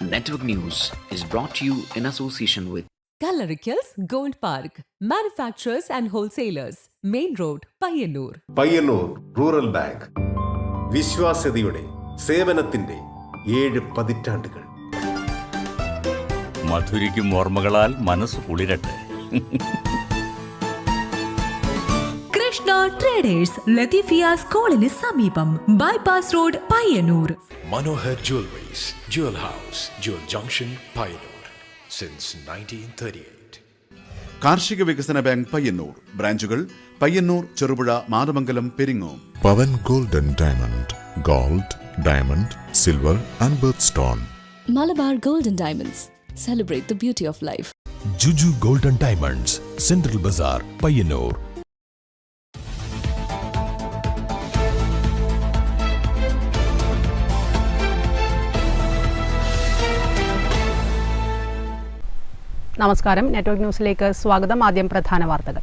Network News is brought to you in association with Kallarikals Gold Park, manufacturers and wholesalers, Main Road, Payyannur. Payyannur rural bank വിശ്വാസ്യതയുടെ സേവനത്തിന്റെ 7 പതിറ്റാണ്ടുകൾ. മധുരിക്കും ഓർമ്മകളാൽ മനസ്സ് കുളിരട്ടെ. Krishna traders Latheefiya സ്കൂളിന് സമീപം bypass road Payyanur. Manohar Jewelries, Jewel House, Jewel Junction, Payyannur since 1938. കാർഷിക വികസന bank Payyanur ബ്രാഞ്ചുകൾ Payyanur, Cherupuzha, Mathamangalam, Peringome. Pavan Gold and Diamond, Gold, Diamond, Silver and Birthstone. Malabar Gold and Diamonds, celebrate the beauty of life. Juju Gold and Diamonds, Central Bazaar, Payyannur. നമസ്കാരം, network ന്യൂസിലേക്ക് സ്വാഗതം. ആദ്യം പ്രധാന വാർത്തകൾ.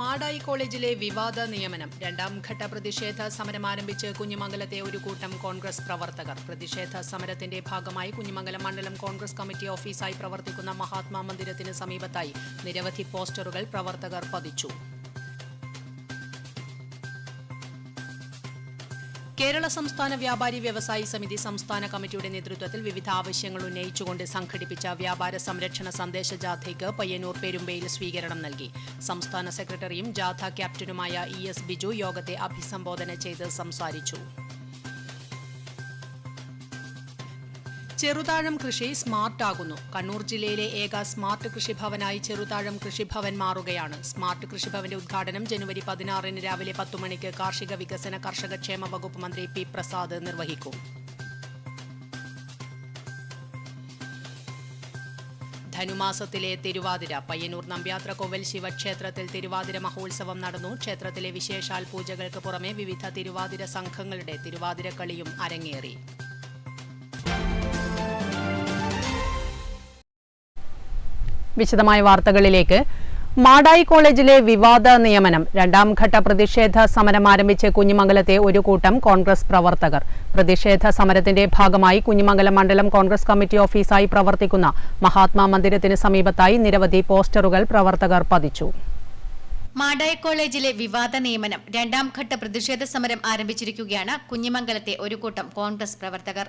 മാടായി കോളേജിലെ വിവാദ നിയമനം. 2ാം ഘട്ട പ്രതിഷേധ സമരം ആരംഭിച്ച് കുഞ്ഞിമംഗലത്തെ ഒരു കൂട്ടം കോൺഗ്രസ് പ്രവർത്തകർ. പ്രതിഷേധ സമരത്തിന്റെ ഭാഗമായി കുഞ്ഞിമംഗലം മണ്ഡലം കോൺഗ്രസ് കമ്മിറ്റി ഓഫീസായി പ്രവർത്തിക്കുന്ന മഹാത്മാ മന്ദിരത്തിന് സമീപത്തായി നിരവധി പോസ്റ്ററുകൾ പ്രവർത്തകർ പതിച്ചു. കേരള സംസ്ഥാന വ്യാപാരി വ്യവസായി സമിതി സംസ്ഥാന കമ്മിറ്റിയുടെ നേതൃത്വത്തിൽ വിവിധ ആവശ്യങ്ങൾ ഉന്നയിച്ചുകൊണ്ട് സംഘടിപ്പിച്ച വ്യാപാര സംരക്ഷണ സന്ദേശ ജാഥയ്ക്ക് പയ്യന്നൂർ പെരുമ്പയിൽ സ്വീകരണം നൽകി. സംസ്ഥാന സെക്രട്ടറിയും ജാഥ ക്യാപ്റ്റനുമായ ES ബിജു യോഗത്തെ അഭിസംബോധന ചെയ്ത് സംസാരിച്ചു. ചെറുതാഴം കൃഷി സ്മാർട്ട് ആകുന്നു. കണ്ണൂർ ജില്ലയിലെ ഏക സ്മാർട്ട് കൃഷിഭവനായി ചെറുതാഴം കൃഷിഭവൻ മാറുകയാണ്. സ്മാർട്ട് കൃഷിഭവന്റെ ഉദ്ഘാടനം ജനുവരി 16 രാവിലെ 10 മണിക്ക് കാർഷിക വികസന കർഷകക്ഷേമ വകുപ്പ് മന്ത്രി P. പ്രസാദ് നിർവഹിക്കും. ധനുമാസത്തിലെ തിരുവാതിര. പയ്യന്നൂർ നമ്പ്യാത്ര കോവൽ ശിവക്ഷേത്രത്തിൽ തിരുവാതിര മഹോത്സവം നടന്നു. ക്ഷേത്രത്തിലെ വിശേഷാൽ പൂജകൾക്ക് പുറമെ വിവിധ തിരുവാതിര സംഘങ്ങളുടെ തിരുവാതിരക്കളിയും അരങ്ങേറി. വിശദമായ വാർത്തകളിലേക്ക്. മാടായി കോളേജിലെ വിവാദ നിയമനം. 2ാം ഘട്ട പ്രതിഷേധ സമരം ആരംഭിച്ച് കുഞ്ഞിമംഗലത്തെ ഒരു കൂട്ടം കോൺഗ്രസ് പ്രവർത്തകർ. പ്രതിഷേധ സമരത്തിന്റെ ഭാഗമായി കുഞ്ഞിമംഗലം മണ്ഡലം കോൺഗ്രസ് കമ്മിറ്റി ഓഫീസായി പ്രവർത്തിക്കുന്ന മഹാത്മാ മന്ദിരത്തിന് സമീപത്തായി നിരവധി പോസ്റ്ററുകൾ പ്രവർത്തകർ പതിച്ചു. മാടായി കോളേജിലെ വിവാദ നിയമനം. 2ാം ഘട്ട പ്രതിഷേധ സമരം ആരംഭിച്ചിരിക്കുകയാണ് കുഞ്ഞിമംഗലത്തെ ഒരു കൂട്ടം കോൺഗ്രസ് പ്രവർത്തകർ.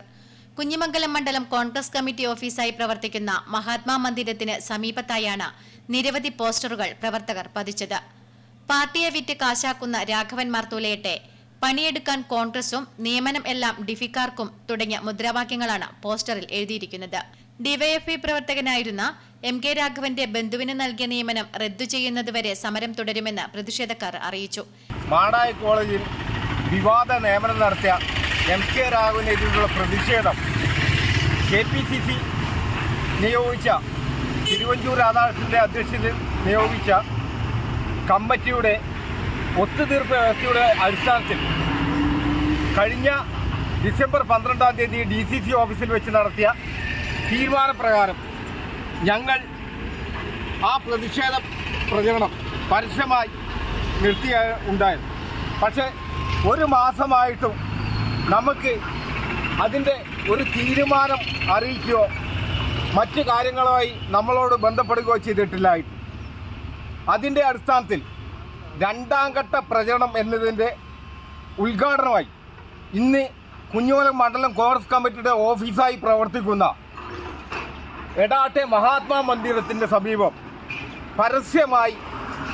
കുഞ്ഞിമംഗലം മണ്ഡലം കോൺഗ്രസ് കമ്മിറ്റി ഓഫീസായി പ്രവർത്തിക്കുന്ന മഹാത്മാ മന്ദിരത്തിന് സമീപത്തായാണ് നിരവധി പോസ്റ്ററുകൾ പ്രവർത്തകർ പതിച്ചത്. പാർട്ടിയെ വിറ്റ് കാശാക്കുന്ന രാഘവൻ മാർത്തൂലയട്ടെ, പണിയെടുക്കാൻ കോൺഗ്രസും, നിയമനം എല്ലാം ഡിഫിക്കാർക്കും തുടങ്ങിയ മുദ്രാവാക്യങ്ങളാണ് പോസ്റ്ററിൽ എഴുതിയിരിക്കുന്നത്. ഡിവൈഎഫ്ഐ പ്രവർത്തകനായിരുന്ന MK രാഘവന്റെ ബന്ധുവിന് നൽകിയ നിയമനം റദ്ദു ചെയ്യുന്നതുവരെ സമരം തുടരുമെന്ന് പ്രതിഷേധക്കാർ അറിയിച്ചു. മാടായി കോളേജിൽ വിവാദ നിയമനം നടത്തിയ MK രാഘവനെതിരെയുള്ള പ്രതിഷേധം KPCC നിയോഗിച്ച തിരുവഞ്ചൂർ രാധാകൃഷ്ണന്റെ അധ്യക്ഷതയിൽ നിയോഗിച്ച കമ്മിറ്റിയുടെ ഒത്തുതീർപ്പ് വ്യവസ്ഥയുടെ അടിസ്ഥാനത്തിൽ കഴിഞ്ഞ ഡിസംബർ 12-ാം തീയതി DCC ഓഫീസിൽ വെച്ച് നടത്തിയ തീരുമാനപ്രകാരം ഞങ്ങൾ ആ പ്രതിഷേധ പ്രചരണം പരസ്യമായി നിർത്തിയുണ്ടായിരുന്നു. പക്ഷേ ഒരു മാസമായിട്ടും നമുക്ക് അതിൻ്റെ ഒരു തീരുമാനം അറിയിക്കുകയോ മറ്റു കാര്യങ്ങളുമായി നമ്മളോട് ബന്ധപ്പെടുകയോ ചെയ്തിട്ടില്ലായിരുന്നു. അതിൻ്റെ അടിസ്ഥാനത്തിൽ 2ാം ഘട്ട പ്രചരണം എന്നതിൻ്റെ ഉദ്ഘാടനമായി ഇന്ന് കുഞ്ഞിമംഗലം മണ്ഡലം കോൺഗ്രസ് കമ്മിറ്റിയുടെ ഓഫീസായി പ്രവർത്തിക്കുന്ന എടാട്ടെ മഹാത്മാ മന്ദിരത്തിൻ്റെ സമീപം പരസ്യമായി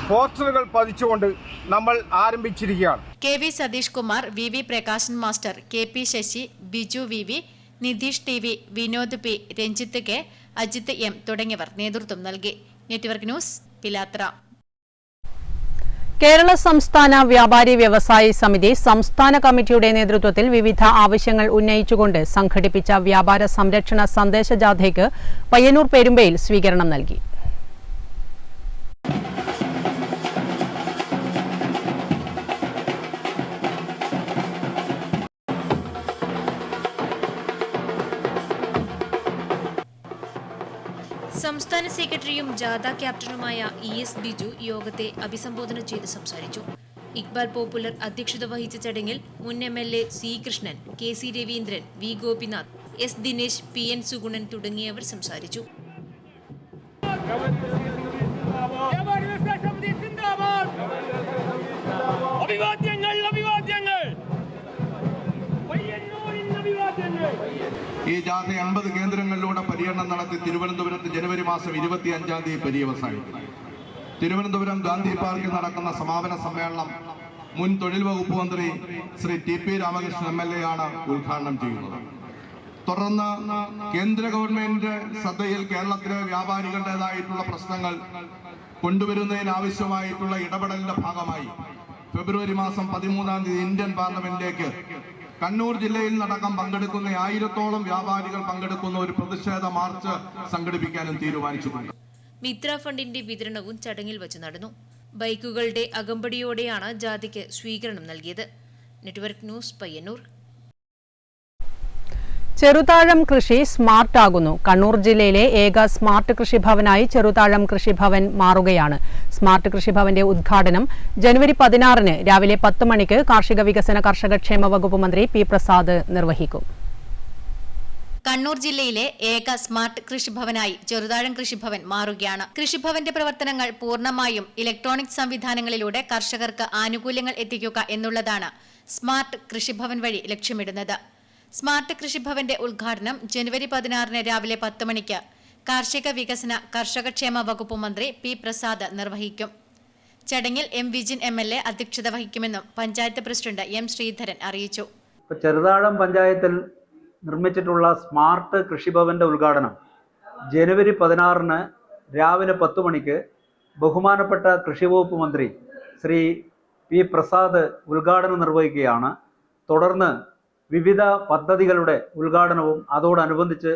പോസ്റ്ററുകൾ പതിച്ചുകൊണ്ട് നമ്മൾ ആരംഭിച്ചിരിക്കുകയാണ്. KV Satheesh Kumar, VV Prakashan master, KP Sasi, Biju VV, Nitheesh TV, Vinod P, Ranjith K, Ajith M തുടങ്ങിയവർ നേതൃത്വം നൽകി. നെറ്റ്വർക്ക് ന്യൂസ്, പിലാത്ര. കേരള സംസ്ഥാന വ്യാപാരി വ്യവസായി സമിതി സംസ്ഥാന കമ്മിറ്റിയുടെ നേതൃത്വത്തിൽ വിവിധ ആവശ്യങ്ങൾ ഉന്നയിച്ചുകൊണ്ട് സംഘടിപ്പിച്ച വ്യാപാര സംരക്ഷണ സന്ദേശ ജാഥയ്ക്ക് പയ്യന്നൂർ പെരുമ്പയിൽ സ്വീകരണം നൽകി. സംസ്ഥാന സെക്രട്ടറിയും ജാഥ ക്യാപ്റ്റനുമായ ES ബിജു യോഗത്തെ അഭിസംബോധന ചെയ്ത് സംസാരിച്ചു. ഇക്ബാൽ പോപ്പുലർ അധ്യക്ഷത വഹിച്ച ചടങ്ങിൽ മുൻ MLA C Krishnan, KC Raveendran, V Gopinath, S Dinesh, PN Sugunan തുടങ്ങിയവർ സംസാരിച്ചു. ഈ ജാഥ 80 കേന്ദ്രങ്ങളിലൂടെ പര്യടനം നടത്തി തിരുവനന്തപുരത്ത് ജനുവരി മാസം 25-ാം തീയതി പര്യവസാനിക്കും. തിരുവനന്തപുരം ഗാന്ധി പാർക്കിൽ നടക്കുന്ന സമാപന സമ്മേളനം മുൻ തൊഴിൽ വകുപ്പ് മന്ത്രി ശ്രീ TP രാമകൃഷ്ണൻ MLA ആണ് ഉദ്ഘാടനം ചെയ്യുന്നത്. തുടർന്ന് കേന്ദ്ര ഗവൺമെന്റ് ശ്രദ്ധയിൽ കേരളത്തിലെ വ്യാപാരികളുടേതായിട്ടുള്ള പ്രശ്നങ്ങൾ കൊണ്ടുവരുന്നതിനാവശ്യമായിട്ടുള്ള ഇടപെടലിന്റെ ഭാഗമായി ഫെബ്രുവരി മാസം 13-ാം തീയതി ഇന്ത്യൻ പാർലമെന്റിലേക്ക് കണ്ണൂർ ജില്ലയിൽ നടക്കം പങ്കെടുക്കുന്ന 1000-ഓളം വ്യാപാരികൾ പങ്കെടുക്കുന്ന ഒരു പ്രതിഷേധ മാർച്ച് സംഘടിപ്പിക്കാനും തീരുമാനിച്ചിട്ടുണ്ട്. മിത്ര ഫണ്ടിന്റെ വിതരണവും ചടങ്ങിൽ വെച്ച് നടന്നു. ബൈക്കുകളുടെ അകമ്പടിയോടെയാണ് ജാഥയ്ക്ക് സ്വീകരണം നൽകിയത്. Network news, Payyannur. ചെറുതാഴം കൃഷി സ്മാർട്ട് ആകുന്നു. കണ്ണൂർ ജില്ലയിലെ ഏക സ്മാർട്ട് കൃഷിഭവനായി ചെറുതാഴം കൃഷിഭവൻ മാറുകയാണ്. സ്മാർട്ട് കൃഷിഭവന്റെ ഉദ്ഘാടനം ജനുവരി 16-ന് രാവിലെ 10 മണിക്ക് കാർഷിക വികസന കർഷകക്ഷേമ വകുപ്പ് മന്ത്രി P പ്രസാദ് നിർവഹിക്കും. കണ്ണൂർ ജില്ലയിലെ ഏക സ്മാർട്ട് കൃഷിഭവനായി ചെറുതാഴം കൃഷിഭവൻ മാറുകയാണ്. കൃഷിഭവന്റെ പ്രവർത്തനങ്ങൾ പൂർണ്ണമായും ഇലക്ട്രോണിക് സംവിധാനങ്ങളിലൂടെ കർഷകർക്ക് ആനുകൂല്യങ്ങൾ എത്തിക്കുക എന്നുള്ളതാണ് സ്മാർട്ട് കൃഷിഭവൻ വഴി ലക്ഷ്യമിടുന്നത്. സ്മാർട്ട് കൃഷിഭവന്റെ ഉദ്ഘാടനം ജനുവരി 16-ന് രാവിലെ 10 മണിക്ക് കാർഷിക വികസന കർഷകക്ഷേമ വകുപ്പ് മന്ത്രി P പ്രസാദ് നിർവഹിക്കും. ചടങ്ങിൽ M വിജിൻ MLA അധ്യക്ഷത വഹിക്കുമെന്നും പഞ്ചായത്ത് പ്രസിഡന്റ് M ശ്രീധരൻ അറിയിച്ചു. ചെറുതാഴം പഞ്ചായത്തിൽ നിർമ്മിച്ചിട്ടുള്ള സ്മാർട്ട് കൃഷിഭവന്റെ ഉദ്ഘാടനം ജനുവരി 16-ന് രാവിലെ 10 മണിക്ക് ബഹുമാനപ്പെട്ട കൃഷിവകുപ്പ് മന്ത്രി ശ്രീ P പ്രസാദ് ഉദ്ഘാടനം നിർവഹിക്കുകയാണ്. തുടർന്ന് വിവിധ പദ്ധതികളുടെ ഉദ്ഘാടനവും അതോടനുബന്ധിച്ച്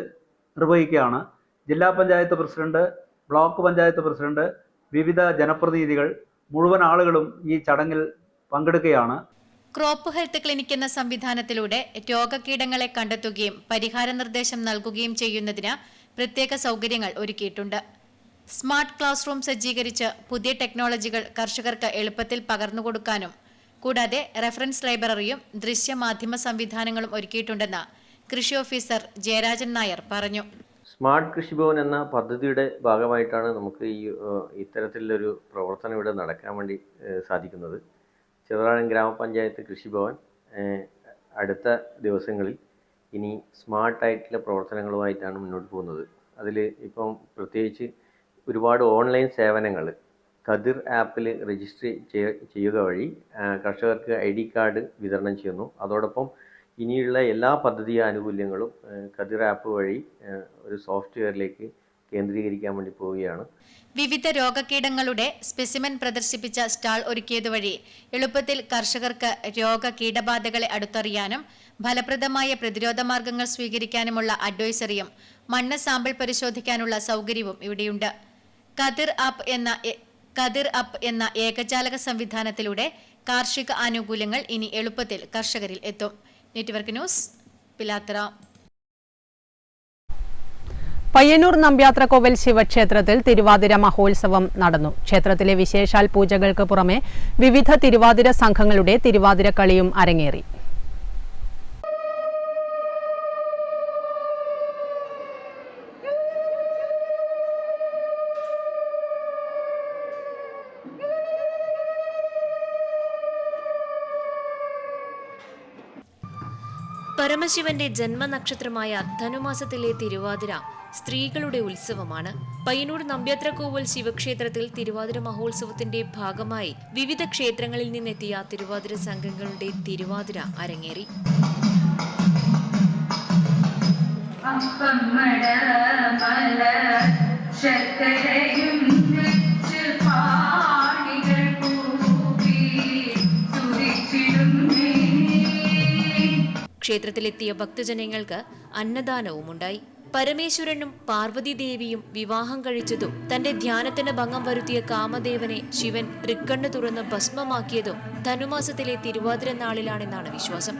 നിർവഹിക്കുകയാണ്. ജില്ലാ panchayat president, block panchayat president, വിവിധ ജനപ്രതിനിധികൾ മുഴുവൻ ആളുകളും ഈ ചടങ്ങിൽ പങ്കെടുക്കുകയാണ്. ക്രോപ്പ് ഹെൽത്ത് ക്ലിനിക് എന്ന സംവിധാനത്തിലൂടെ രോഗകീടങ്ങളെ കണ്ടെത്തുകയും പരിഹാര നിർദ്ദേശം നൽകുകയും ചെയ്യുന്നതിന് പ്രത്യേക സൗകര്യങ്ങൾ ഒരുക്കിയിട്ടുണ്ട്. സ്മാർട്ട് ക്ലാസ് റൂം സജ്ജീകരിച്ച് പുതിയ ടെക്നോളജികൾ കർഷകർക്ക് എളുപ്പത്തിൽ പകർന്നുകൊടുക്കാനും കൂടാതെ റെഫറൻസ് ലൈബ്രറിയും ദൃശ്യമാധ്യമ സംവിധാനങ്ങളും ഒരുക്കിയിട്ടുണ്ടെന്ന് കൃഷി ഓഫീസർ ജയരാജൻ നായർ പറഞ്ഞു. സ്മാർട്ട് കൃഷിഭവൻ എന്ന പദ്ധതിയുടെ ഭാഗമായിട്ടാണ് നമുക്ക് ഇത്തരത്തിലൊരു പ്രവർത്തനം ഇവിടെ നടക്കാൻ വേണ്ടി സാധിക്കുന്നത്. ചെറുതാഴം ഗ്രാമപഞ്ചായത്ത് കൃഷിഭവൻ അടുത്ത ദിവസങ്ങളിൽ ഇനി സ്മാർട്ടായിട്ടുള്ള പ്രവർത്തനങ്ങളുമായിട്ടാണ് മുന്നോട്ട് പോകുന്നത്. അതിൽ ഇപ്പം പ്രത്യേകിച്ച് ഒരുപാട് ഓൺലൈൻ സേവനങ്ങൾ കതിർ ആപ്പിൽ രജിസ്റ്റർ ചെയ്യുക വഴി കർഷകർക്ക് ID കാർഡ് വിതരണം ചെയ്യുന്നു. അതോടൊപ്പം ഇനിയുള്ള എല്ലാ പദ്ധതി ആനുകൂല്യങ്ങളും കതിർ ആപ്പ് വഴി ഒരു സോഫ്റ്റ്വെയറിലേക്ക് കേന്ദ്രീകരിക്കാൻ വേണ്ടി പോവുകയാണ്. വിവിധ രോഗകീടങ്ങളുടെ സ്പെസിമെൻ പ്രദർശിപ്പിച്ച സ്റ്റാൾ ഒരുക്കിയതുവഴി എളുപ്പത്തിൽ കർഷകർക്ക് രോഗകീടബാധകളെ അടുത്തറിയാനും ഫലപ്രദമായ പ്രതിരോധ മാർഗങ്ങൾ സ്വീകരിക്കാനുമുള്ള അഡ്വൈസറിയും മണ്ണ് സാമ്പിൾ പരിശോധിക്കാനുള്ള സൗകര്യവും ഇവിടെയുണ്ട്. കതിർ അപ്പ് എന്ന ഏകജാലക സംവിധാനത്തിലൂടെ കാർഷിക ആനുകൂല്യങ്ങൾ ഇനി എളുപ്പത്തിൽ കർഷകരിൽ എത്തും. Network news, Pilathara. പയ്യന്നൂർ നമ്പ്യാത്രക്കോവിൽ ശിവക്ഷേത്രത്തിൽ തിരുവാതിര മഹോത്സവം നടന്നു. ക്ഷേത്രത്തിലെ വിശേഷാൽ പൂജകൾക്ക് പുറമെ വിവിധ തിരുവാതിര സംഘങ്ങളുടെ തിരുവാതിര കളിയും അരങ്ങേറി. പരമശിവന്റെ ജന്മനക്ഷത്രമായ ധനുമാസത്തിലെ തിരുവാതിര സ്ത്രീകളുടെ ഉത്സവമാണ്. പയ്യന്നൂർ നമ്പ്യാത്രക്കോവിൽ ശിവക്ഷേത്രത്തിൽ തിരുവാതിര മഹോത്സവത്തിന്റെ ഭാഗമായി വിവിധ ക്ഷേത്രങ്ങളിൽ നിന്നെത്തിയ തിരുവാതിര സംഘങ്ങളുടെ തിരുവാതിര അരങ്ങേറി. ക്ഷേത്രത്തിലെത്തിയ ഭക്തജനങ്ങൾക്ക് അന്നദാനവുമുണ്ടായി. പരമേശ്വരനും പാർവതീദേവിയും വിവാഹം കഴിച്ചതും തന്റെ ധ്യാനത്തിന് ഭംഗം വരുത്തിയ കാമദേവനെ ശിവൻ തൃക്കണ്ണ് തുറന്ന് ഭസ്മമാക്കിയതും ധനുമാസത്തിലെ തിരുവാതിര നാളിലാണെന്നാണ് വിശ്വാസം.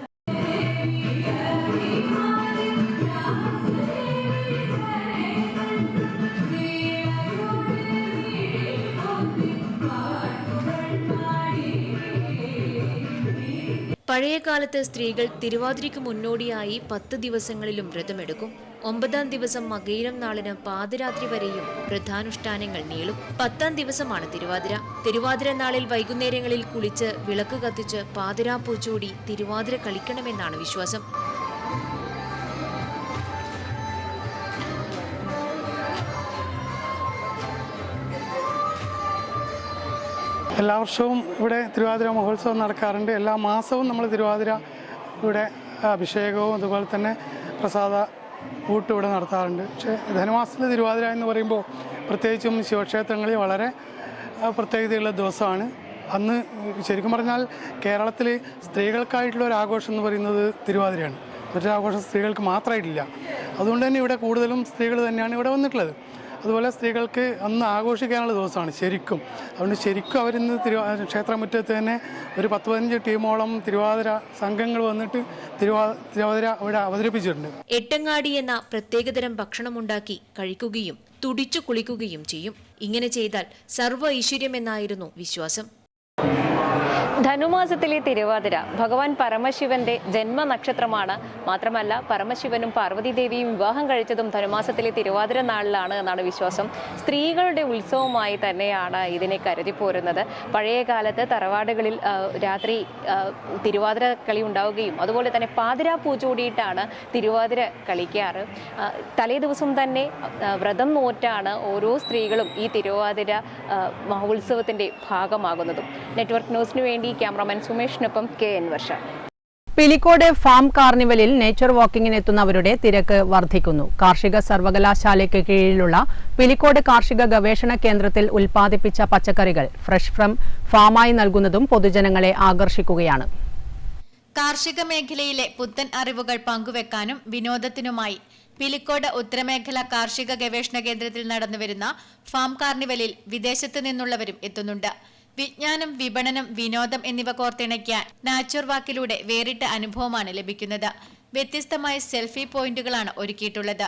പഴയകാലത്ത് സ്ത്രീകൾ തിരുവാതിരയ്ക്ക് മുന്നോടിയായി 10 ദിവസങ്ങളിലും വ്രതമെടുക്കും. 9-ാം ദിവസം മകയിരം നാളിന് പാതിരാത്രി വരെയും വ്രതാനുഷ്ഠാനങ്ങൾ നീളും. 10-ാം ദിവസമാണ് തിരുവാതിര. തിരുവാതിര നാളിൽ വൈകുന്നേരങ്ങളിൽ കുളിച്ച് വിളക്ക് കത്തിച്ച് പാതിരാപ്പൂ ചൂടി തിരുവാതിര കളിക്കണമെന്നാണ് വിശ്വാസം. എല്ലാ വർഷവും ഇവിടെ തിരുവാതിര മഹോത്സവം നടക്കാറുണ്ട്. എല്ലാ മാസവും നമ്മൾ തിരുവാതിര ഇവിടെ അഭിഷേകവും അതുപോലെ തന്നെ പ്രസാദ ഊട്ട് ഇവിടെ നടത്താറുണ്ട്. പക്ഷേ ധനുമാസത്തിലെ തിരുവാതിര എന്ന് പറയുമ്പോൾ പ്രത്യേകിച്ചും ശിവക്ഷേത്രങ്ങളിൽ വളരെ പ്രത്യേകതയുള്ള ദിവസമാണ്. അന്ന് ശരിക്കും പറഞ്ഞാൽ കേരളത്തിൽ സ്ത്രീകൾക്കായിട്ടുള്ള ഒരു ആഘോഷം എന്ന് പറയുന്നത് തിരുവാതിരയാണ്. മറ്റൊരു ആഘോഷം സ്ത്രീകൾക്ക് മാത്രമായിട്ടില്ല. അതുകൊണ്ട് തന്നെ ഇവിടെ കൂടുതലും സ്ത്രീകൾ തന്നെയാണ് ഇവിടെ വന്നിട്ടുള്ളത്. അതുപോലെ സ്ത്രീകൾക്ക് അന്ന് ആഘോഷിക്കാനുള്ള ദിവസമാണ് ശരിക്കും. അതുകൊണ്ട് ശരിക്കും അവരിന്ന് ക്ഷേത്രമുറ്റത്ത് തന്നെ ഒരു 10-15 ടീമോളം തിരുവാതിര സംഘങ്ങൾ വന്നിട്ട് തിരുവാതിര ഇവിടെ അവതരിപ്പിച്ചിട്ടുണ്ട്. എട്ടങ്ങാടി എന്ന പ്രത്യേകതരം ഭക്ഷണമുണ്ടാക്കി കഴിക്കുകയും തുടിച്ചു കുളിക്കുകയും ചെയ്യും. ഇങ്ങനെ ചെയ്താൽ സർവ്വ ഐശ്വര്യമെന്നായിരുന്നു വിശ്വാസം. ധനുമാസത്തിലെ തിരുവാതിര ഭഗവാൻ പരമശിവന്റെ ജന്മനക്ഷത്രമാണ്. മാത്രമല്ല പരമശിവനും പാർവതീദേവിയും വിവാഹം കഴിച്ചതും ധനുമാസത്തിലെ തിരുവാതിര നാളിലാണ് എന്നാണ് വിശ്വാസം. സ്ത്രീകളുടെ ഉത്സവമായി തന്നെയാണ് ഇതിനെ കരുതിപ്പോരുന്നത്. പഴയ കാലത്ത് തറവാടുകളിൽ രാത്രി തിരുവാതിര കളി ഉണ്ടാവുകയും അതുപോലെ തന്നെ പാതിരാ പൂ ചൂടിയിട്ടാണ് തിരുവാതിര കളിക്കാറ്. തലേ ദിവസം തന്നെ വ്രതം നോറ്റാണ് ഓരോ സ്ത്രീകളും ഈ തിരുവാതിര മഹോത്സവത്തിന്റെ ഭാഗമാകുന്നതും. നെറ്റ്വർക്ക് ന്യൂസിനു വേണ്ടി ക്യാമറാമാൻ സുമേഷിനൊപ്പം KN വർഷ. പിലിക്കോട് ഫാം കാർണിവലിൽ നേച്ചർ വാക്കിങ്ങിനെത്തുന്നവരുടെ തിരക്ക് വർദ്ധിക്കുന്നു. കാർഷിക സർവകലാശാലയ്ക്ക് കീഴിലുള്ള പിലിക്കോട് കാർഷിക ഗവേഷണ കേന്ദ്രത്തിൽ ഉൽപ്പാദിപ്പിച്ച പച്ചക്കറികൾ ഫ്രഷ് ഫ്രം ഫാമായി നൽകുന്നതും പൊതുജനങ്ങളെ ആകർഷിക്കുകയാണ്. കാർഷിക മേഖലയിലെ പുത്തൻ അറിവുകൾ പങ്കുവെക്കാനും വിനോദത്തിനുമായി പിലിക്കോട് ഉത്തരമേഖല കാർഷിക ഗവേഷണ കേന്ദ്രത്തിൽ നടന്നുവരുന്ന ഫാം കാർണിവലിൽ വിദേശത്ത് നിന്നുള്ളവരും എത്തുന്നുണ്ട്. വിജ്ഞാനം, വിപണനം, വിനോദം എന്നിവ കോർത്തിണക്കിയ നാച്ചുർ വാക്കിലൂടെ വേറിട്ട അനുഭവമാണ് ലഭിക്കുന്നത്. വ്യത്യസ്തമായ സെൽഫി പോയിന്റുകളാണ് ഒരുക്കിയിട്ടുള്ളത്.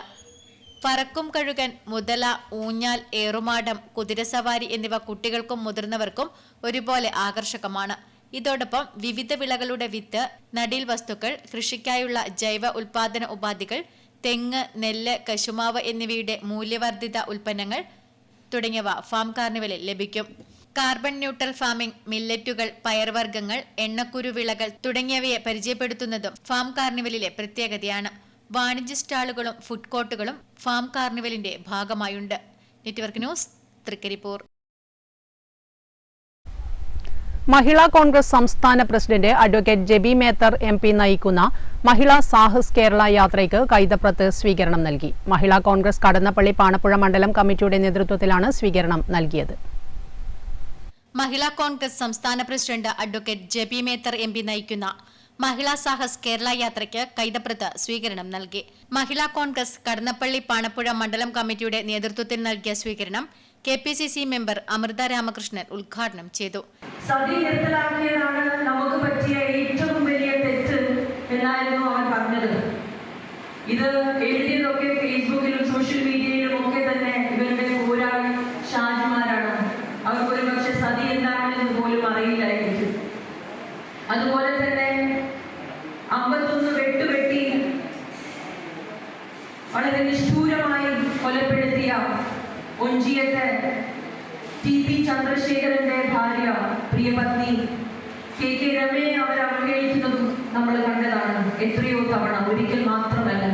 പറക്കും കഴുകൻ, മുതല, ഊഞ്ഞാൽ, ഏറുമാടം, കുതിരസവാരി എന്നിവ കുട്ടികൾക്കും മുതിർന്നവർക്കും ഒരുപോലെ ആകർഷകമാണ്. ഇതോടൊപ്പം വിവിധ വിളകളുടെ വിത്ത്, നടീൽ വസ്തുക്കൾ, കൃഷിക്കായുള്ള ജൈവ ഉൽപാദന ഉപാധികൾ, തെങ്ങ്, നെല്ല്, കശുമാവ് എന്നിവയുടെ മൂല്യവർദ്ധിത ഉൽപ്പന്നങ്ങൾ തുടങ്ങിയവ ഫാം കാർണിവലിൽ ലഭിക്കും. കാർബൺ ന്യൂട്രൽ ഫാമിംഗ്, മില്ലറ്റുകൾ, പയർവർഗ്ഗങ്ങൾ, എണ്ണക്കുരു വിളകൾ തുടങ്ങിയവയെ പരിചയപ്പെടുത്തുന്നതും ഫാം കാർണിവലിലെ പ്രത്യേകതയാണ്. വാണിജ്യ സ്റ്റാളുകളും ഫുഡ് കോർട്ടുകളും ഫാം കാർണിവലിന്റെ ഭാഗമായുണ്ട്. Network news, Trikaripur. മഹിളാ കോൺഗ്രസ് സംസ്ഥാന president advocate Jebi Mather MP നയിക്കുന്ന മഹിളാ സാഹസ് കേരള യാത്രയ്ക്ക് കൈതപ്രത്ത് സ്വീകരണം നൽകി. മഹിളാ കോൺഗ്രസ് കടന്നപ്പള്ളി പാണപ്പുഴ മണ്ഡലം കമ്മിറ്റിയുടെ നേതൃത്വത്തിലാണ് സ്വീകരണം നൽകിയത്. മഹിളാ കോൺഗ്രസ് സംസ്ഥാന president advocate Jebi Mather MP നയിക്കുന്ന മഹിളാ സാഹസ് കേരള യാത്രയ്ക്ക് കൈതപ്രത്ത് സ്വീകരണം നൽകി. മഹിളാ കോൺഗ്രസ് കടന്നപ്പള്ളി പാണപ്പുഴ മണ്ഡലം കമ്മിറ്റിയുടെ നേതൃത്വത്തിൽ നൽകിയ സ്വീകരണം KPCC മെമ്പർ അമൃത രാമകൃഷ്ണൻ ഉദ്ഘാടനം ചെയ്തു. സതി നിർത്തലാക്കിയതാണ് നമുക്ക് പറ്റിയ ഏറ്റവും വലിയ തെറ്റ് എന്നായിരുന്നു അവൻ പറഞ്ഞത്. ഇത് എഴുതിയതൊക്കെ ഫേസ്ബുക്കിലും സോഷ്യൽ മീഡിയയിലും ഒക്കെ തന്നെ ഇവരുടെ പോരാളി ഷാജിമാരാണ്. അവർക്ക് ഒരു പക്ഷെ സതി എന്താണെന്ന് പോലും അറിയില്ലായിരിക്കും. അതുപോലെ തന്നെ 51 വെട്ടുവെട്ടി വളരെ നിഷ്ഠൂരമായി കൊലപ്പെടുത്തിയ ഒഞ്ചിയത്തെ TP ചന്ദ്രശേഖരന്റെ ഭാര്യ, പ്രിയപത്നി KK രമയെ അവർ അവഹേളിക്കുന്നതും നമ്മൾ കണ്ടതാണ് എത്രയോ തവണ, ഒരിക്കൽ മാത്രമല്ല.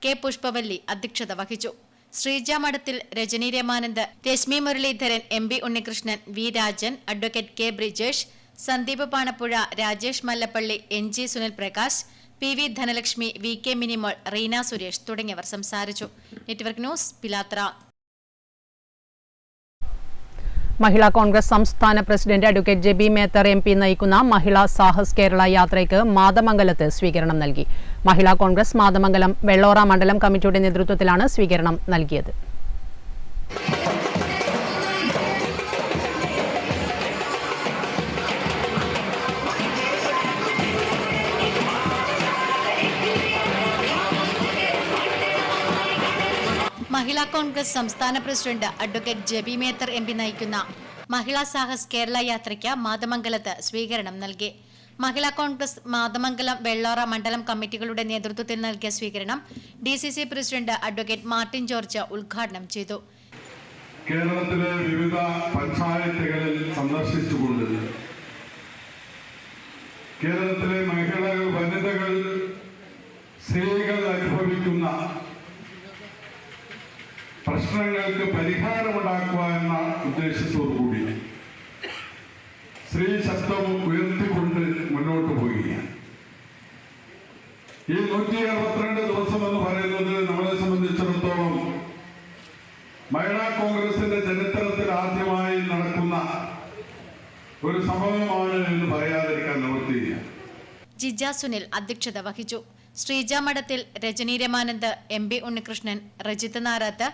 K പുഷ്പവല്ലി അധ്യക്ഷത വഹിച്ചു. Sreeja Madathil, Rajani Ramanand, Reshmi Muraleedharan, MB Unnikrishnan, V Rajan, advocate K Brijesh, Sandeep Panappuzha, Rajesh Mallappally, NG Sunil Prakash, PV Dhanalakshmi, VK Minimol, Reena Suresh തുടങ്ങിയവർ സംസാരിച്ചു. Network news, Pilathara. മഹിളാ കോൺഗ്രസ് സംസ്ഥാന president advocate Jebi Mather MP നയിക്കുന്ന മഹിളാ സാഹസ് കേരള യാത്രയ്ക്ക് മാതമംഗലത്ത് സ്വീകരണം നൽകി. മഹിളാ കോൺഗ്രസ് മാതമംഗലം വെള്ളോറ മണ്ഡലം കമ്മിറ്റിയുടെ നേതൃത്വത്തിലാണ് സ്വീകരണം നൽകിയത്. മഹിളാ കോൺഗ്രസ് സംസ്ഥാന president advocate Jebi Mather MP നയിക്കുന്ന മഹിളാ സാഹസ് കേരള യാത്രയ്ക്ക് മാതമംഗലത്ത് സ്വീകരണം നൽകി. മഹിളാ കോൺഗ്രസ് മാതമംഗലം വെള്ളോറ മണ്ഡലം കമ്മിറ്റികളുടെ നേതൃത്വത്തിൽ നൽകിയ സ്വീകരണം DCC president advocate Martin George ഉദ്ഘാടനം ചെയ്തു. കേരളത്തിലെ വിവിധ പഞ്ചായത്തുകളിൽ സന്ദർശിച്ചുകൊണ്ട് കേരളത്തിലെ മഹിളകൾ, വനിതകൾ, സ്ത്രീകൾ അനുഭവിക്കുന്ന പ്രശ്നങ്ങൾക്ക് പരിഹാരമുണ്ടാക്കുക എന്ന ഉദ്ദേശത്തോടുകൂടി സ്ത്രീ ശബ്ദവും ഉയർത്തിക്കൊണ്ട് മുന്നോട്ട് പോവുകയാണ്. ഈ 162 ദിവസം എന്ന് പറയുന്നത് നമ്മളെ സംബന്ധിച്ചിടത്തോളം മഹിളാ കോൺഗ്രസിന്റെ ചരിത്രത്തിൽ ആദ്യമായി നടക്കുന്ന ഒരു സംഭവമാണ് എന്ന് പറയാതിരിക്കാൻ നിവൃത്തിയില്ല. ജിജ സുനിൽ അധ്യക്ഷത വഹിച്ചു. ശ്രീജ മഠത്തിൽ, രജനി രമാനന്ദ്, MB ഉണ്ണികൃഷ്ണൻ, റജിത് നാരാത്ത്,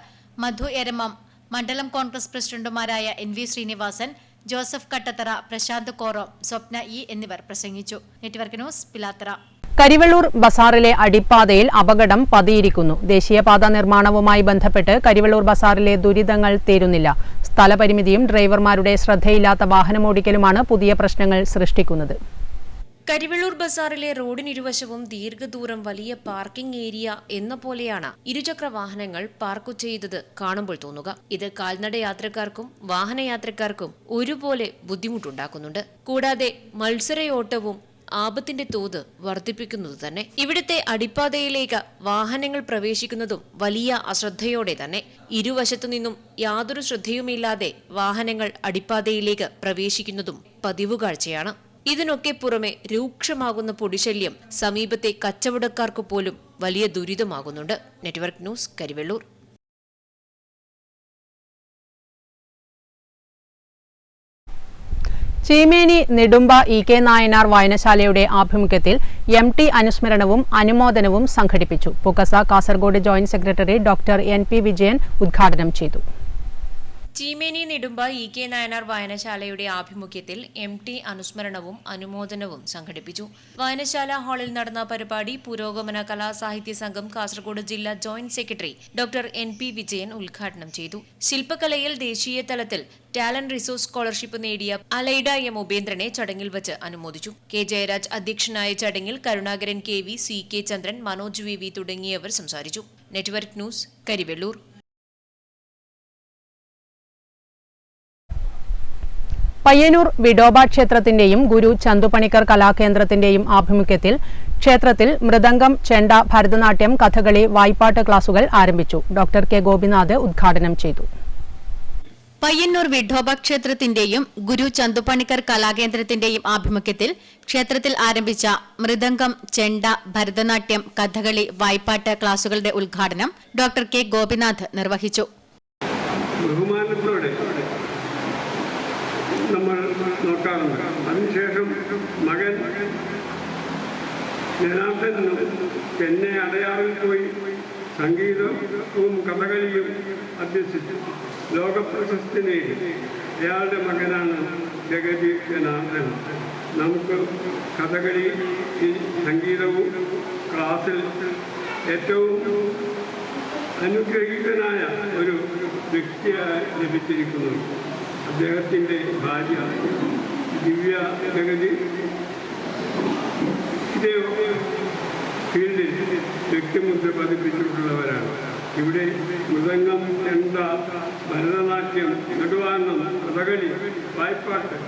മധു എരമം, മണ്ഡലം കോൺഗ്രസ് പ്രസിഡന്റുമാരായ NV ശ്രീനിവാസൻ, ജോസഫ് കട്ടത്തറ, പ്രശാന്ത് കോറോ, സ്വപ്ന E എന്നിവർ പ്രസംഗിച്ചു. Network news, Pilathara. കരിവെള്ളൂർ ബസാറിലെ അടിപ്പാതയിൽ അപകടം പതിയിരിക്കുന്നു. ദേശീയപാത നിർമ്മാണവുമായി ബന്ധപ്പെട്ട് കരിവെള്ളൂർ ബസാറിലെ ദുരിതങ്ങൾ തീരുന്നില്ല. സ്ഥലപരിമിതിയും ഡ്രൈവർമാരുടെ ശ്രദ്ധയില്ലാത്ത വാഹനമോടിക്കലുമാണ് പുതിയ പ്രശ്നങ്ങൾ സൃഷ്ടിക്കുന്നത്. കരിവെള്ളൂർ ബസാറിലെ റോഡിനിരുവശവും ദീർഘദൂരം വലിയ പാർക്കിംഗ് ഏരിയ എന്ന പോലെയാണ് ഇരുചക്ര വാഹനങ്ങൾ പാർക്ക് ചെയ്തത് കാണുമ്പോൾ തോന്നുക. ഇത് കാൽനട യാത്രക്കാർക്കും വാഹനയാത്രക്കാർക്കും ഒരുപോലെ ബുദ്ധിമുട്ടുണ്ടാക്കുന്നുണ്ട്. കൂടാതെ മത്സരയോട്ടവും ആപത്തിന്റെ തോത് വർദ്ധിപ്പിക്കുന്നത് തന്നെ. ഇവിടുത്തെ അടിപ്പാതയിലേക്ക് വാഹനങ്ങൾ പ്രവേശിക്കുന്നതും വലിയ അശ്രദ്ധയോടെ തന്നെ. ഇരുവശത്തു നിന്നും യാതൊരു ശ്രദ്ധയുമില്ലാതെ വാഹനങ്ങൾ അടിപ്പാതയിലേക്ക് പ്രവേശിക്കുന്നതും പതിവ് കാഴ്ചയാണ്. ഇതിനൊക്കെ പുറമെ രൂക്ഷമാകുന്ന പൊടിശല്യം സമീപത്തെ കച്ചവടക്കാർക്ക് പോലും വലിയ ദുരിതമാകുന്നുണ്ട്. Network news, Karivellur. Cheemeni Nedumba EK Nayanar വായനശാലയുടെ ആഭിമുഖ്യത്തിൽ MT അനുസ്മരണവും അനുമോദനവും സംഘടിപ്പിച്ചു. Pukasa Kasaragod joint secretary doctor NP Vijayan ഉദ്ഘാടനം ചെയ്തു. ചീമേനി നെടുമ്പ EK നായനാർ വായനശാലയുടെ ആഭിമുഖ്യത്തിൽ MT അനുസ്മരണവും അനുമോദനവും സംഘടിപ്പിച്ചു. വായനശാല ഹാളിൽ നടന്ന പരിപാടി പുരോഗമന കലാസാഹിത്യ സംഘം കാസർഗോഡ് ജില്ലാ joint secretary doctor NP Vijayan ഉദ്ഘാടനം ചെയ്തു. ശില്പകലയിൽ ദേശീയ തലത്തിൽ ടാലന്റ് റിസോഴ്സ് സ്കോളർഷിപ്പ് നേടിയ അലൈഡ M ഉപേന്ദ്രനെ ചടങ്ങിൽ വച്ച് അനുമോദിച്ചു. K ജയരാജ് അധ്യക്ഷനായ ചടങ്ങിൽ കരുണാകരൻ KV, CK ചന്ദ്രൻ, മനോജ് VV തുടങ്ങിയവർ സംസാരിച്ചു. Network news, Karivellur. പയ്യന്നൂർ വിഡോബ ക്ഷേത്രത്തിന്റെയും ഗുരു ചന്തുപണിക്കർ കലാകേന്ദ്രത്തിന്റെയും ആഭിമുഖ്യത്തിൽ ക്ഷേത്രത്തിൽ മൃദംഗം, ചെണ്ട, ഭരതനാട്യം, കഥകളി, വായ്പാട്ട് ക്ലാസുകൾ ആരംഭിച്ചു. ഡോക്ടർ K ഗോപിനാഥ് ഉദ്ഘാടനം ചെയ്തു. പയ്യന്നൂർ വിഡോബ ക്ഷേത്രത്തിന്റെയും ഗുരു ചന്തുപണിക്കർ കലാകേന്ദ്രത്തിന്റെയും ആഭിമുഖ്യത്തിൽ ക്ഷേത്രത്തിൽ ആരംഭിച്ച മൃദംഗം, ചെണ്ട, ഭരതനാട്യം, കഥകളി, വായ്പാട്ട് ക്ലാസുകളുടെ ഉദ്ഘാടനം ഡോക്ടർ K ഗോപിനാഥ് നിർവഹിച്ചു. ബഹുമാനത്തോടെ നമ്മൾ നോക്കാറുണ്ട്. അതിനുശേഷം മകൻ ജനാർദ്ദനും ചെന്നൈ അടയാറിൽ പോയി സംഗീതവും കഥകളിയും അഭ്യസിച്ചു. ലോകപ്രശസ്തി നേടി. അയാളുടെ മകനാണ് ജഗതി ജനാർദ്ദൻ. നമുക്ക് കഥകളി സംഗീതവും ക്ലാസ്സിൽ ഏറ്റവും അനുഗ്രഹീതനായ ഒരു വ്യക്തിയായി ലഭിച്ചിരിക്കുന്നു. അദ്ദേഹത്തിൻ്റെ ഭാര്യ ദിവ്യ ജഗതി ഇതേ ഫീൽഡിൽ വ്യക്തിമുദ്ര പതിപ്പിച്ചിട്ടുള്ളവരാണ്. ഇവിടെ മൃദംഗം, ചെണ്ട, ഭരതനാട്യം, നെടുവാനം, കഥകളി, വായ്പാട്ട്.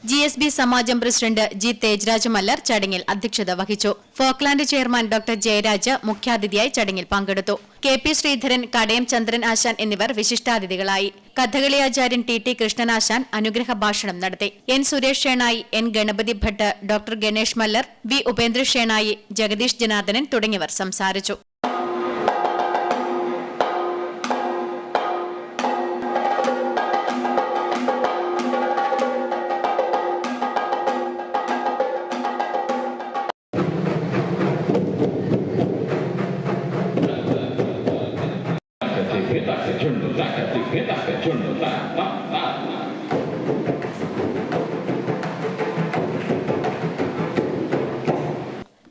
GSB സമാജം പ്രസിഡന്റ് G തേജ്രാജ് മല്ലർ ചടങ്ങിൽ അധ്യക്ഷത വഹിച്ചു. ഫോക്ലാൻഡ് ചെയർമാൻ ഡോക്ടർ ജയരാജ് മുഖ്യാതിഥിയായി ചടങ്ങിൽ പങ്കെടുത്തു. KP ശ്രീധരൻ, കടയം ചന്ദ്രൻ ആശാൻ എന്നിവർ വിശിഷ്ടാതിഥികളായി. കഥകളി ആചാര്യൻ TT കൃഷ്ണൻ ആശാൻ അനുഗ്രഹ ഭാഷണം നടത്തി. N Suresh Shenoy, N Ganapathi Bhat, doctor Ganesh Mallar, V Upendra Shenoy, Jagadeesh Janardhanan തുടങ്ങിയവർ സംസാരിച്ചു.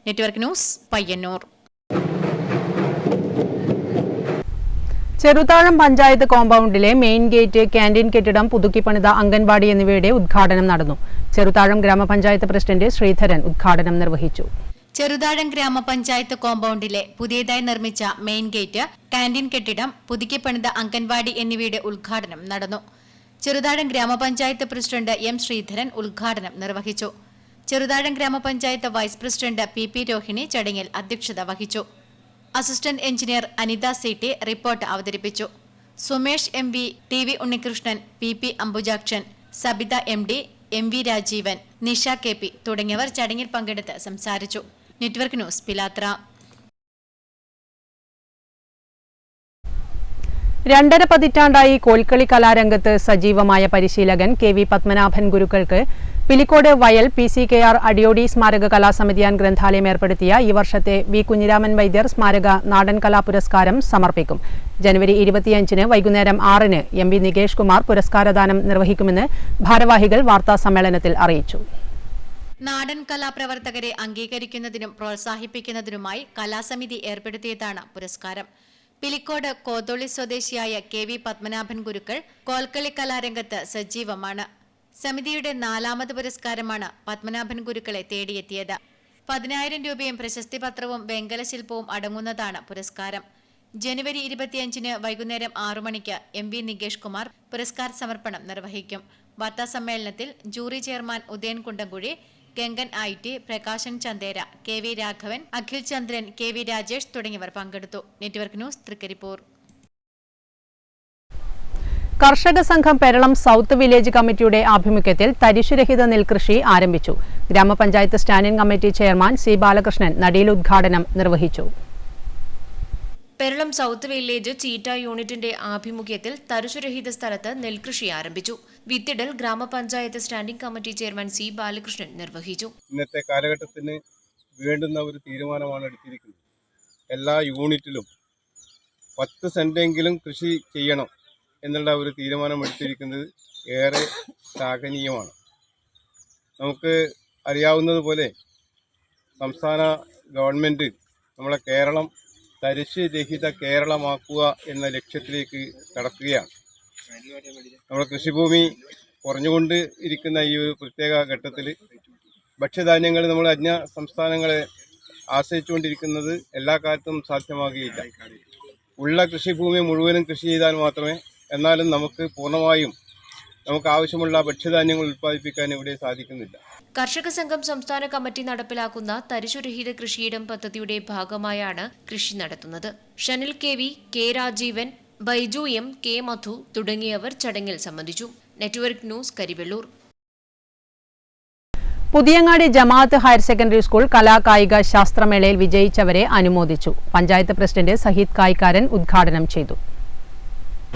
Network news, Payyannur. ചെറുതാഴം പഞ്ചായത്ത് കോമ്പൗണ്ടിലെ മെയിൻ ഗേറ്റ്, ക്യാന്റീൻ കെട്ടിടം, പുതുക്കിപ്പണിത അംഗൻവാടി എന്നിവയുടെ ഉദ്ഘാടനം നടന്നു. ചെറുതാഴം ഗ്രാമപഞ്ചായത്ത് പ്രസിഡന്റ് ശ്രീധരൻ ഉദ്ഘാടനം നിർവഹിച്ചു. ചെറുതാഴം ഗ്രാമപഞ്ചായത്ത് കോമ്പൗണ്ടിലെ പുതിയതായി നിർമ്മിച്ച മെയിൻ ഗേറ്റ്, ക്യാന്റീൻ കെട്ടിടം, പുതുക്കിപ്പണിത അംഗൻവാടി എന്നിവയുടെ ഉദ്ഘാടനം നടന്നു. ചെറുതാഴം ഗ്രാമപഞ്ചായത്ത് പ്രസിഡന്റ് എം ശ്രീധരൻ ഉദ്ഘാടനം നിർവഹിച്ചു. ചെറുതാഴം ഗ്രാമപഞ്ചായത്ത് വൈസ് പ്രസിഡന്റ് പി രോഹിണി ചടങ്ങിൽ അധ്യക്ഷത വഹിച്ചു. Assistant engineer Anitha CT report അവതരിപ്പിച്ചു. Sumesh MV, TV. Unnikrishnan, P Ambujakshan, Sabitha MD, MV. Rajeevan, Nisha KP തുടങ്ങിയവർ ചടങ്ങിൽ പങ്കെടുത്ത് സംസാരിച്ചു. Network news, Pilathara. 2.5 പതിറ്റാണ്ടായി കോൽക്കളി കലാരംഗത്ത് സജീവമായ പരിശീലകൻ കെ.വി. പത്മനാഭൻ ഗുരുക്കൾക്ക് പിലിക്കോട് വയൽ PCKR അടിയോടി സ്മാരക കലാസമിതി ഗ്രന്ഥാലയം ഏർപ്പെടുത്തിയ ഈ വർഷത്തെ വി കുഞ്ഞിരാമൻ വൈദ്യർ സ്മാരക നാടൻ കലാ പുരസ്കാരം സമർപ്പിക്കും. ജനുവരി 25-ന് വൈകുന്നേരം 6-ന് എം.വി. നികേഷ് കുമാർ പുരസ്കാരദാനം നിർവഹിക്കുമെന്ന് ഭാരവാഹികൾ വാർത്താസമ്മേളനത്തിൽ അറിയിച്ചു. നാടൻ കലാപ്രവർത്തകരെ അംഗീകരിക്കുന്നതിനും പ്രോത്സാഹിപ്പിക്കുന്നതിനുമായി കലാസമിതി ഏർപ്പെടുത്തിയതാണ് പുരസ്കാരം. പിലിക്കോട് കോതോളി സ്വദേശിയായ കെ.വി. പത്മനാഭൻ ഗുരുക്കൾ കോൽക്കളി കലാരംഗത്ത് സജീവമാണ്. സമിതിയുടെ 4ാമത് പുരസ്കാരമാണ് പത്മനാഭൻ ഗുരുക്കളെ തേടിയെത്തിയത്. 10,000 രൂപയും പ്രശസ്തി പത്രവും വെങ്കല ശില്പവും അടങ്ങുന്നതാണ് പുരസ്കാരം. ജനുവരി 25-ന് വൈകുന്നേരം 6 മണിക്ക് എം.വി. നികേഷ് കുമാർ പുരസ്കാര സമർപ്പണം നിർവഹിക്കും. വാർത്താസമ്മേളനത്തിൽ jury chairman Udayan Kundamkuzhi, Gangan IT, Prakashan Chandera, KV. Raghavan, Akhil Chandran, KV. Rajesh തുടങ്ങിയവർ പങ്കെടുത്തു. Network news, Trikaripur. കർഷക സംഘം പെരളം സൗത്ത് വില്ലേജ് കമ്മിറ്റിയുടെ ആഭിമുഖ്യത്തിൽ തരിശുരഹിത നെൽകൃഷി ആരംഭിച്ചു. ഗ്രാമപഞ്ചായത്ത് standing committee chairman C Balakrishnan നടീൽ ഉദ്ഘാടനം നിർവഹിച്ചു. പെരളം സൗത്ത് വില്ലേജ് ചീറ്റ യൂണിറ്റിന്റെ ആഭിമുഖ്യത്തിൽ തരിശുരഹിത സ്ഥലത്ത് നെൽകൃഷി ആരംഭിച്ചു. വിത്തിടൽ ഗ്രാമപഞ്ചായത്ത് standing committee chairman C Balakrishnan നിർവഹിച്ചു. ഇന്നത്തെ കാലഘട്ടത്തിന് വേണ്ടുന്ന ഒരു തീരുമാനമാണ് എടുത്തിരിക്കുന്നത്. എല്ലാ യൂണിറ്റിലും 10 സെന്റെങ്കിലും കൃഷി ചെയ്യണം എന്നുള്ള ഒരു തീരുമാനം എടുത്തിരിക്കുന്നത് ഏറെ ശ്ലാഘനീയമാണ്. നമുക്ക് അറിയാവുന്നതുപോലെ സംസ്ഥാന ഗവൺമെൻറ് നമ്മളെ കേരളം തരിശ് രഹിത കേരളമാക്കുക എന്ന ലക്ഷ്യത്തിലേക്ക് കടക്കുകയാണ്. നമ്മുടെ കൃഷിഭൂമി കുറഞ്ഞുകൊണ്ട് ഇരിക്കുന്ന ഈ ഒരു പ്രത്യേക ഘട്ടത്തിൽ ഭക്ഷ്യധാന്യങ്ങൾ നമ്മൾ അന്യ സംസ്ഥാനങ്ങളെ ആശ്രയിച്ചുകൊണ്ടിരിക്കുന്നത് എല്ലാ കാലത്തും സാധ്യമാകുകയില്ല. ഉള്ള കൃഷിഭൂമി മുഴുവനും കൃഷി ചെയ്താൽ മാത്രമേ എന്നാലും നമുക്ക് പൂർണ്ണമായും നമുക്ക് ആവശ്യമുള്ള ഭക്ഷ്യധാന്യങ്ങൾ ഉൽപ്പാദിപ്പിക്കാൻ ഇവിടെ സാധിക്കുന്നില്ല. കർഷക സംഘം സംസ്ഥാന കമ്മിറ്റി നടപ്പിലാക്കുന്ന തരിശുരഹിത കൃഷിയിടം പദ്ധതിയുടെ ഭാഗമായാണ് കൃഷി നടത്തുന്നത്. Shanil KV, K Rajeevan, Baiju M, K Madhu തുടങ്ങിയവർ ചടങ്ങിൽ സംബന്ധിച്ചു. Network news, Karivellur. Puthiyangadi Jamaat higher secondary school കലാകായിക ശാസ്ത്രമേളയിൽ വിജയിച്ചവരെ അനുമോദിച്ചു. പഞ്ചായത്ത് പ്രസിഡന്റ് സഹീദ് കായിക്കാരൻ ഉദ്ഘാടനം ചെയ്തു.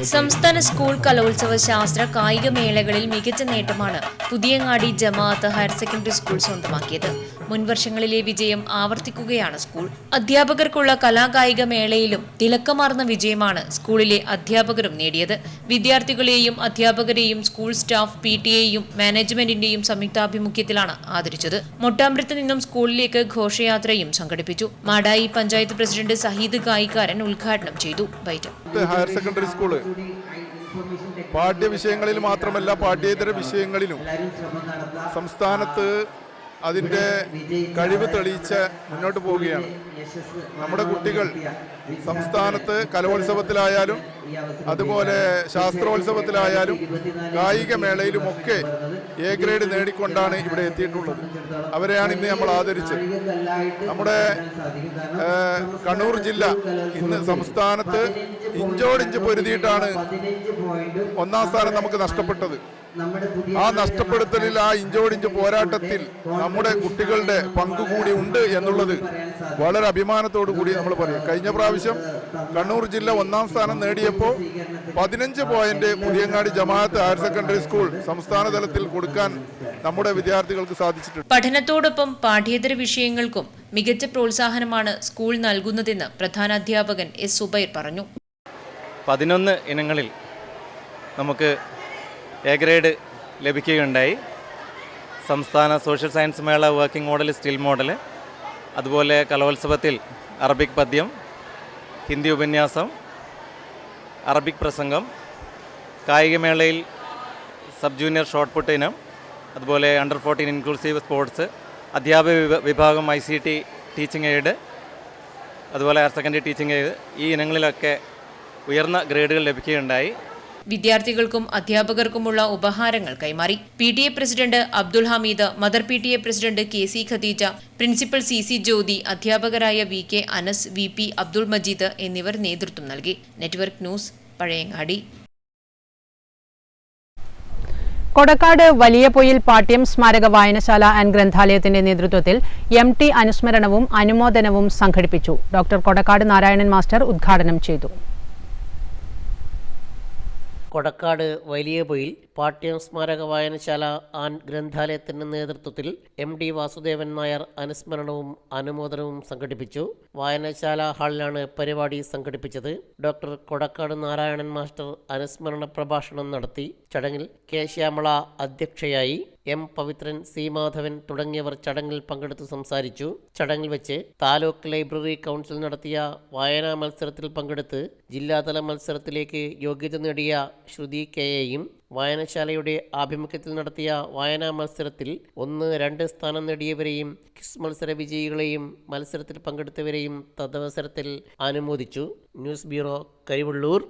സംസ്ഥാന സ്കൂൾ കലോത്സവ ശാസ്ത്ര കായിക മേളകളിൽ മികച്ച നേട്ടമാണ് Puthiyangadi Jamaat higher secondary school സ്വന്തമാക്കിയത്. മുൻവർഷങ്ങളിലെ വിജയം ആവർത്തിക്കുകയാണ് സ്കൂൾ. അധ്യാപകർക്കുള്ള കലാകായിക മേളയിലും തിളക്കമാർന്ന വിജയമാണ് സ്കൂളിലെ അധ്യാപകരും നേടിയത്. വിദ്യാർത്ഥികളെയും അധ്യാപകരെയും സ്കൂൾ സ്റ്റാഫ്, PTA-യും മാനേജ്മെന്റിന്റെയും സംയുക്താഭിമുഖ്യത്തിലാണ് ആദരിച്ചത്. മൊട്ടാമ്പ്രത്ത് നിന്നും സ്കൂളിലേക്ക് ഘോഷയാത്രയും സംഘടിപ്പിച്ചു. മാടായി പഞ്ചായത്ത് പ്രസിഡന്റ് സഹീദ് കായിക്കാരൻ ഉദ്ഘാടനം ചെയ്തു. ഹയർ സെക്കൻഡറി സ്കൂള് പാഠ്യവിഷയങ്ങളിൽ മാത്രമല്ല പാഠ്യേതര വിഷയങ്ങളിലും സംസ്ഥാനത്ത് അതിൻ്റെ കഴിവ് തെളിയിച്ച് മുന്നോട്ട് പോവുകയാണ്. നമ്മുടെ കുട്ടികൾ സംസ്ഥാനത്ത് കലോത്സവത്തിലായാലും അതുപോലെ ശാസ്ത്രോത്സവത്തിലായാലും കായിക മേളയിലുമൊക്കെ A ഗ്രേഡ് നേടിക്കൊണ്ടാണ് ഇവിടെ എത്തിയിട്ടുള്ളത്. അവരെയാണ് ഇന്ന് നമ്മൾ ആദരിച്ചത്. നമ്മുടെ കണ്ണൂർ ജില്ല ഇന്ന് സംസ്ഥാനത്ത് ഇഞ്ചോടിഞ്ച് പൊരുതിയിട്ടാണ് 1ാം സ്ഥാനം നമുക്ക് നഷ്ടപ്പെട്ടത്. ആ നഷ്ടപ്പെടുത്തലിൽ, ആ ഇഞ്ചോടിഞ്ച് പോരാട്ടത്തിൽ നമ്മുടെ കുട്ടികളുടെ പങ്കുകൂടി ഉണ്ട് എന്നുള്ളത് വളരെ അഭിമാനത്തോടു കൂടി നമ്മൾ പറയും. കഴിഞ്ഞ പ്രാവശ്യം കണ്ണൂർ ജില്ല 1ാം സ്ഥാനം നേടിയപ്പോൾ 15 point Puthiyangadi Jamaat higher secondary school സംസ്ഥാന തലത്തിൽ കൊടുക്കാൻ നമ്മുടെ വിദ്യാർത്ഥികൾക്ക് സാധിച്ചിട്ടുണ്ട്. പഠനത്തോടൊപ്പം പാഠ്യേതര വിഷയങ്ങൾക്കും മികച്ച പ്രോത്സാഹനമാണ് സ്കൂൾ നൽകുന്നതെന്ന് പ്രധാനാധ്യാപകൻ എസ് സുബൈർ പറഞ്ഞു. 11 ഇനങ്ങളിൽ നമുക്ക് A ഗ്രേഡ് ലഭിക്കുകയുണ്ടായി. സംസ്ഥാന സോഷ്യൽ സയൻസ് മേള വർക്കിംഗ് മോഡൽ, സ്റ്റിൽ മോഡൽ, അതുപോലെ കലോത്സവത്തിൽ അറബിക് പദ്യം, ഹിന്ദി ഉപന്യാസം, അറബിക് പ്രസംഗം, കായികമേളയിൽ സബ് ജൂനിയർ ഷോട്ട് പുട്ട് ഇനം, അതുപോലെ അണ്ടർ 14 ഇൻക്ലൂസീവ് സ്പോർട്സ്, അധ്യാപക വിഭാഗം ICT ടീച്ചിങ് എയ്ഡ്, അതുപോലെ ഹയർ സെക്കൻഡറി ടീച്ചിങ് എയ്ഡ്, ഈ ഇനങ്ങളിലൊക്കെ ഉയർന്ന ഗ്രേഡുകൾ ലഭിക്കുകയുണ്ടായി. വിദ്യാർത്ഥികൾക്കും അധ്യാപകർക്കുമുള്ള ഉപഹാരങ്ങൾ കൈമാറി. PTA president Abdul Hameed, mother PTA president KC Khadeeja, principal CC Jyothi, അധ്യാപകരായ VK അനസ്, VP അബ്ദുൾ മജീദ് എന്നിവർ നേതൃത്വം നൽകി. Network news, Pazhayangadi. കൊടക്കാട് വലിയപൊയിൽ പാട്യം സ്മാരക വായനശാല ആൻഡ് ഗ്രന്ഥാലയത്തിന്റെ നേതൃത്വത്തിൽ MT അനുസ്മരണവും അനുമോദനവും സംഘടിപ്പിച്ചു. ഡോക്ടർ കൊടക്കാട് നാരായണൻ മാസ്റ്റർ ഉദ്ഘാടനം ചെയ്തു. കൊടക്കാട് വലിയപൊയിൽ പാട്യം സ്മാരക വായനശാല ആൻഡ് ഗ്രന്ഥാലയത്തിന്റെ നേതൃത്വത്തിൽ MD വാസുദേവൻ നായർ അനുസ്മരണവും അനുമോദനവും സംഘടിപ്പിച്ചു. വായനശാല ഹാളിലാണ് പരിപാടി സംഘടിപ്പിച്ചത്. ഡോക്ടർ കൊടക്കാട് നാരായണൻ മാസ്റ്റർ അനുസ്മരണ പ്രഭാഷണം നടത്തി. ചടങ്ങിൽ K ശ്യാമള അധ്യക്ഷയായി. M പവിത്രൻ, C മാധവൻ തുടങ്ങിയവർ ചടങ്ങിൽ പങ്കെടുത്ത് സംസാരിച്ചു. ചടങ്ങിൽ വെച്ച് താലൂക്ക് ലൈബ്രറി കൗൺസിൽ നടത്തിയ വായനാ മത്സരത്തിൽ പങ്കെടുത്ത് ജില്ലാതല മത്സരത്തിലേക്ക് യോഗ്യത നേടിയ ശ്രുതി കെയെയും വായനശാലയുടെ ആഭിമുഖ്യത്തിൽ നടത്തിയ വായനാ മത്സരത്തിൽ 1, 2 സ്ഥാനം നേടിയവരെയും ക്വിസ് മത്സര വിജയികളെയും മത്സരത്തിൽ പങ്കെടുത്തവരെയും തദവസരത്തിൽ അനുമോദിച്ചു. News bureau, Karivellur.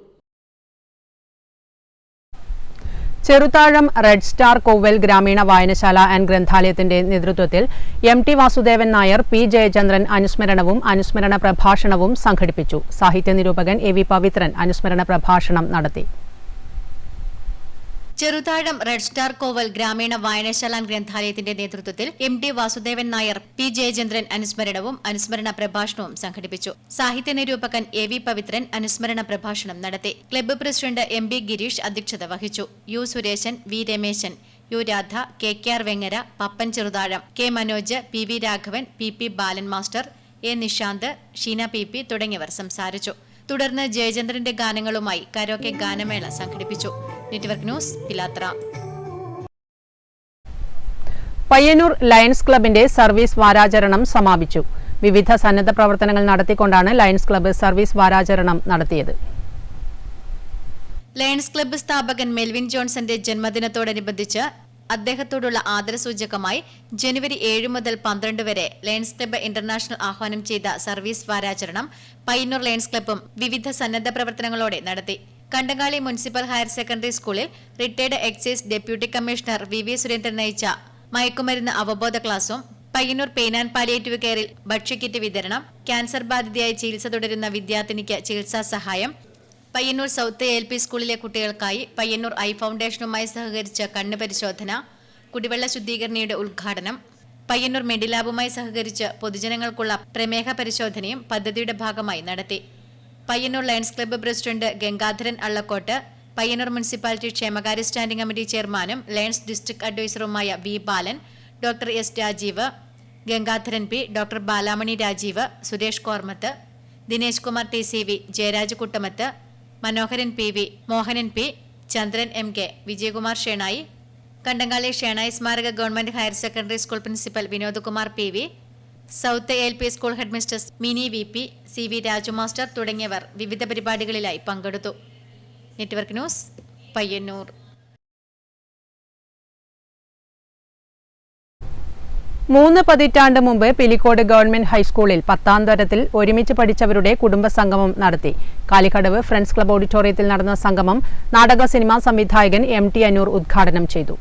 Cheruthazham red star Koval ഗ്രാമീണ വായനശാല ആൻഡ് ഗ്രന്ഥാലയത്തിന്റെ നേതൃത്വത്തിൽ MT വാസുദേവൻ നായർ, P ജയചന്ദ്രൻ അനുസ്മരണവും അനുസ്മരണ പ്രഭാഷണവും സംഘടിപ്പിച്ചു. സാഹിത്യ നിരൂപകൻ AV പവിത്രൻ അനുസ്മരണ പ്രഭാഷണം നടത്തി. ചെറുതാഴം റെഡ് സ്റ്റാർ കോവൽ ഗ്രാമീണ വായനശാല ഗ്രന്ഥാലയത്തിന്റെ നേതൃത്വത്തിൽ MT വാസുദേവൻ നായർ, P ജയചന്ദ്രൻ അനുസ്മരണവും അനുസ്മരണ പ്രഭാഷണവും സംഘടിപ്പിച്ചു. സാഹിത്യ നിരൂപകൻ AV പവിത്രൻ അനുസ്മരണ പ്രഭാഷണം നടത്തി. ക്ലബ്ബ് പ്രസിഡന്റ് MB ഗിരീഷ് അധ്യക്ഷത വഹിച്ചു. U Suresan, V Rameshan, U Radha, KKR Vengara, Pappan Cheruthazham, K Manoj, PV Raghavan, PP Balan master, A Nishanth, Sheena PP തുടങ്ങിയവർ സംസാരിച്ചു. തുടർന്ന് ജയചന്ദ്രന്റെ ഗാനങ്ങളുമായി കരോക്കെ ഗാനമേള സംഘടിപ്പിച്ചു. Network news, Pilathara. Payyanur lions ക്ലബിന്റെ സർവീസ് വാരാചരണം സമാപിച്ചു. വിവിധ സന്നദ്ധ പ്രവർത്തനങ്ങൾ നടത്തിക്കൊണ്ടാണ് ലയൺസ് ക്ലബ്ബ് സർവീസ് വാരാചരണം നടത്തിയത്. ലയൺസ് ക്ലബ്ബ് സ്ഥാപകൻ മെൽവിൻ ജോൺസന്റെ ജന്മദിനത്തോടനുബന്ധിച്ച് അദ്ദേഹത്തോടുള്ള ആദരസൂചകമായി ജനുവരി 7 മുതൽ 12 വരെ ലയൺസ് ക്ലബ്ബ് ഇന്റർനാഷണൽ ആഹ്വാനം ചെയ്ത സർവീസ് വാരാചരണം പയ്യന്നൂർ ലയൺസ് ക്ലബ്ബും വിവിധ സന്നദ്ധ പ്രവർത്തനങ്ങളോടെ നടത്തി. കണ്ടങ്ങാളി മുനിസിപ്പൽ ഹയർ സെക്കൻഡറി സ്കൂളിൽ retired excise deputy commissioner VV Surendran നയിച്ച മയക്കുമരുന്ന് അവബോധ ക്ലാസും, പയ്യന്നൂർ പെയിൻ ആൻഡ് പാലിയേറ്റീവ് കെയറിൽ ഭക്ഷ്യക്കിറ്റ് വിതരണം, ക്യാൻസർ ബാധിതയായി ചികിത്സ തുടരുന്ന വിദ്യാർത്ഥിനിക്ക് ചികിത്സാ സഹായം, പയ്യന്നൂർ സൗത്ത് ALP സ്കൂളിലെ കുട്ടികൾക്കായി പയ്യന്നൂർ ഐ ഫൗണ്ടേഷനുമായി സഹകരിച്ച കണ്ണ് പരിശോധന, കുടിവെള്ള ശുദ്ധീകരണയുടെ ഉദ്ഘാടനം, പയ്യന്നൂർ മെഡിലാബുമായി സഹകരിച്ച് പൊതുജനങ്ങൾക്കുള്ള പ്രമേഹ പരിശോധനയും പദ്ധതിയുടെ ഭാഗമായി നടത്തി. Payyanur lions club president Gangadharan Allakkott, Payyanur municipality ക്ഷേമകാര്യ സ്റ്റാൻഡിംഗ് കമ്മിറ്റി ചെയർമാനും ലയൺസ് ഡിസ്ട്രിക്ട് അഡ്വൈസറുമായ V Balan, doctor S Rajeev, Gangadharan P, doctor Balamani Rajeev, Suresh Kormath, Dinesh Kumar TCV, Jayaraj Kuttamath, Manoharan PV, Mohanan P, Chandran MK, Vijayakumar Shenoy, Kandangali Shenoy സ്മാരക government higher secondary school principal Vinod Kumar PV, south ALP school head mistress Mini VP, CV Raju master തുടങ്ങിയവർ വിവിധ പരിപാടികളിലായി പങ്കെടുത്തു. Network news, Payyanur. 3 പതിറ്റാണ്ട് മുമ്പ് Pilicode government ഹൈസ്കൂളിൽ 10ാം തരത്തിൽ ഒരുമിച്ച് പഠിച്ചവരുടെ കുടുംബസംഗമം നടത്തി. കാലിക്കടവ് ഫ്രണ്ട്സ് ക്ലബ് ഓഡിറ്റോറിയത്തിൽ നടന്ന സംഗമം നാടക സിനിമാ സംവിധായകൻ MT അന്നൂർ ഉദ്ഘാടനം ചെയ്തു.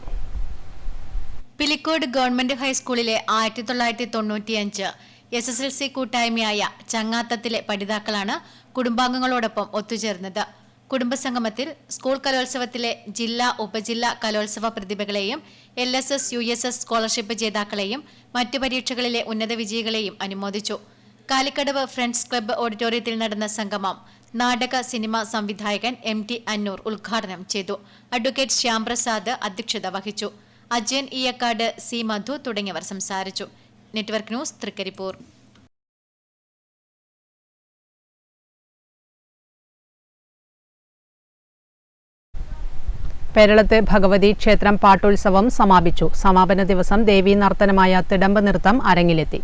പിലിക്കോട് ഗവൺമെന്റ് ഹൈസ്കൂളിലെ 1995 SSLC കൂട്ടായ്മയായ ചങ്ങാത്തത്തിലെ പഠിതാക്കളാണ് കുടുംബാംഗങ്ങളോടൊപ്പം ഒത്തുചേർന്നത്. കുടുംബസംഗമത്തിൽ സ്കൂൾ കലോത്സവത്തിലെ ജില്ലാ ഉപജില്ലാ കലോത്സവ പ്രതിഭകളെയും LSS USS സ്കോളർഷിപ്പ് ജേതാക്കളെയും മറ്റു പരീക്ഷകളിലെ ഉന്നത വിജയികളെയും അനുമോദിച്ചു. കാലിക്കടവ് ഫ്രണ്ട്സ് ക്ലബ്ബ് ഓഡിറ്റോറിയത്തിൽ നടന്ന സംഗമം നാടക സിനിമാ സംവിധായകൻ MT അന്നൂർ ഉദ്ഘാടനം ചെയ്തു. അഡ്വക്കേറ്റ് ശ്യാംപ്രസാദ് അധ്യക്ഷത വഹിച്ചു. അജയൻ ഈയക്കാട്, C മധു തുടങ്ങിയവർ സംസാരിച്ചു. Network news, Trikaripur. പേരളത്ത് ഭഗവതി ക്ഷേത്രം പാട്ടുത്സവം സമാപിച്ചു. സമാപന ദിവസം ദേവീ നർത്തനമായ തിടമ്പ് നൃത്തം അരങ്ങിലെത്തി.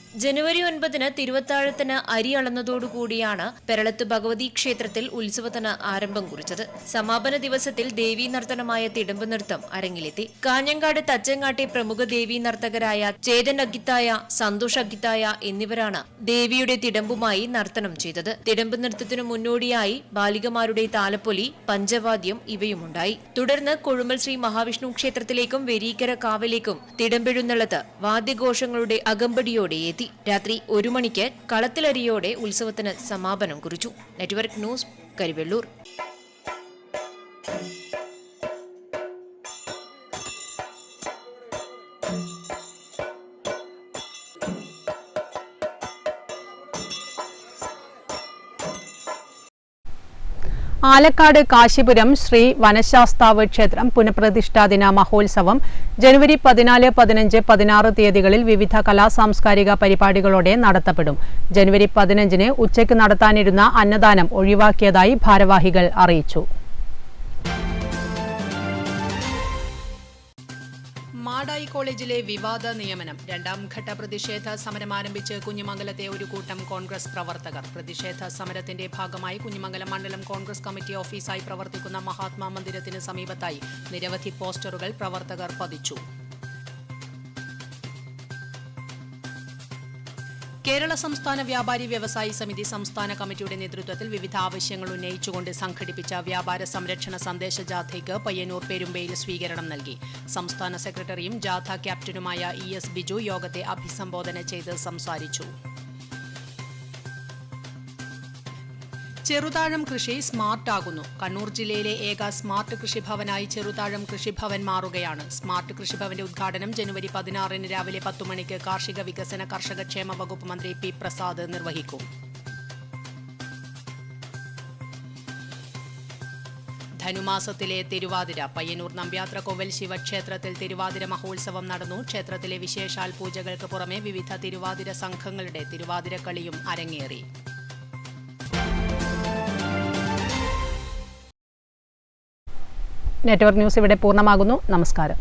ജനുവരി 9 തിരുവത്താഴത്തിന് അരി അളന്നതോടുകൂടിയാണ് പെരളത്ത് ഭഗവതി ക്ഷേത്രത്തിൽ ഉത്സവത്തിന് ആരംഭം കുറിച്ചത്. സമാപന ദിവസത്തിൽ ദേവീ നർത്തനമായ തിടമ്പ് നൃത്തം അരങ്ങിലെത്തി. കാഞ്ഞങ്ങാട് തച്ചങ്ങാട്ടെ പ്രമുഖ ദേവീ നർത്തകരായ ചേതൻ അഗിത്തായ, സന്തോഷ് അഗിത്തായ എന്നിവരാണ് ദേവിയുടെ തിടമ്പുമായി നർത്തനം ചെയ്തത്. തിടമ്പ് നൃത്തത്തിനു മുന്നോടിയായി ബാലികമാരുടെ താലപ്പൊലി, പഞ്ചവാദ്യം ഇവയുമുണ്ടായി. തുടർന്ന് കൊഴുമ്പൽ ശ്രീ മഹാവിഷ്ണു ക്ഷേത്രത്തിലേക്കും വെരീക്കര കാവിലേക്കും തിടമ്പെഴുന്നള്ളത്ത് വാദ്യഘോഷങ്ങളുടെ അകമ്പടിയോടെ എത്തി. രാത്രി 1 മണിക്ക് കളത്തിലരിയോടെ ഉത്സവത്തിന് സമാപനം കുറിച്ചു. Network news, Karivellur. ആലക്കാട് കാശിപുരം ശ്രീ വനശാസ്താവ് ക്ഷേത്രം പുനഃപ്രതിഷ്ഠാദിന മഹോത്സവം ജനുവരി 14, 15, 16 തീയതികളിൽ വിവിധ കലാസാംസ്കാരിക പരിപാടികളോടെ നടത്തപ്പെടും. ജനുവരി 15-ന് ഉച്ചയ്ക്ക് നടത്താനിരുന്ന അന്നദാനം ഒഴിവാക്കിയതായി ഭാരവാഹികൾ അറിയിച്ചു. മാടായി കോളേജിലെ വിവാദ നിയമനം. 2ാം ഘട്ട പ്രതിഷേധ സമരം ആരംഭിച്ച് കുഞ്ഞിമംഗലത്തെ ഒരു കൂട്ടം കോൺഗ്രസ് പ്രവർത്തകർ. പ്രതിഷേധ സമരത്തിന്റെ ഭാഗമായി കുഞ്ഞിമംഗലം മണ്ഡലം കോൺഗ്രസ് കമ്മിറ്റി ഓഫീസായി പ്രവർത്തിക്കുന്ന മഹാത്മാ മന്ദിരത്തിന് സമീപത്തായി നിരവധി പോസ്റ്ററുകൾ പ്രവർത്തകർ പതിച്ചു. കേരള സംസ്ഥാന വ്യാപാരി വ്യവസായി സമിതി സംസ്ഥാന കമ്മിറ്റിയുടെ നേതൃത്വത്തിൽ വിവിധ ആവശ്യങ്ങൾ ഉന്നയിച്ചുകൊണ്ട് സംഘടിപ്പിച്ച വ്യാപാര സംരക്ഷണ സന്ദേശ ജാഥയ്ക്ക് പയ്യന്നൂർ പെരുമ്പയിൽ സ്വീകരണം നൽകി. സംസ്ഥാന സെക്രട്ടറിയും ജാഥ ക്യാപ്റ്റനുമായ ES ബിജു യോഗത്തെ അഭിസംബോധന ചെയ്ത് സംസാരിച്ചു. ചെറുതാഴം കൃഷി സ്മാർട്ട് ആകുന്നു. കണ്ണൂർ ജില്ലയിലെ ഏക സ്മാർട്ട് കൃഷിഭവനായി ചെറുതാഴം കൃഷിഭവൻ മാറുകയാണ്. സ്മാർട്ട് കൃഷിഭവന്റെ ഉദ്ഘാടനം ജനുവരി 16-ന് രാവിലെ 10 മണിക്ക് കാർഷിക വികസന കർഷകക്ഷേമ വകുപ്പ് മന്ത്രി P. പ്രസാദ് നിർവഹിക്കും. ധനുമാസത്തിലെ തിരുവാതിര. പയ്യന്നൂർ നമ്പ്യാത്രകോവൽ ശിവക്ഷേത്രത്തിൽ തിരുവാതിര മഹോത്സവം നടന്നു. ക്ഷേത്രത്തിലെ വിശേഷാൽ പൂജകൾക്ക് പുറമെ വിവിധ തിരുവാതിര സംഘങ്ങളുടെ തിരുവാതിരക്കളിയും അരങ്ങേറി. നെറ്റ്വർക്ക് ന്യൂസ് ഇവിടെ പൂർണ്ണമാകുന്നു. നമസ്കാരം.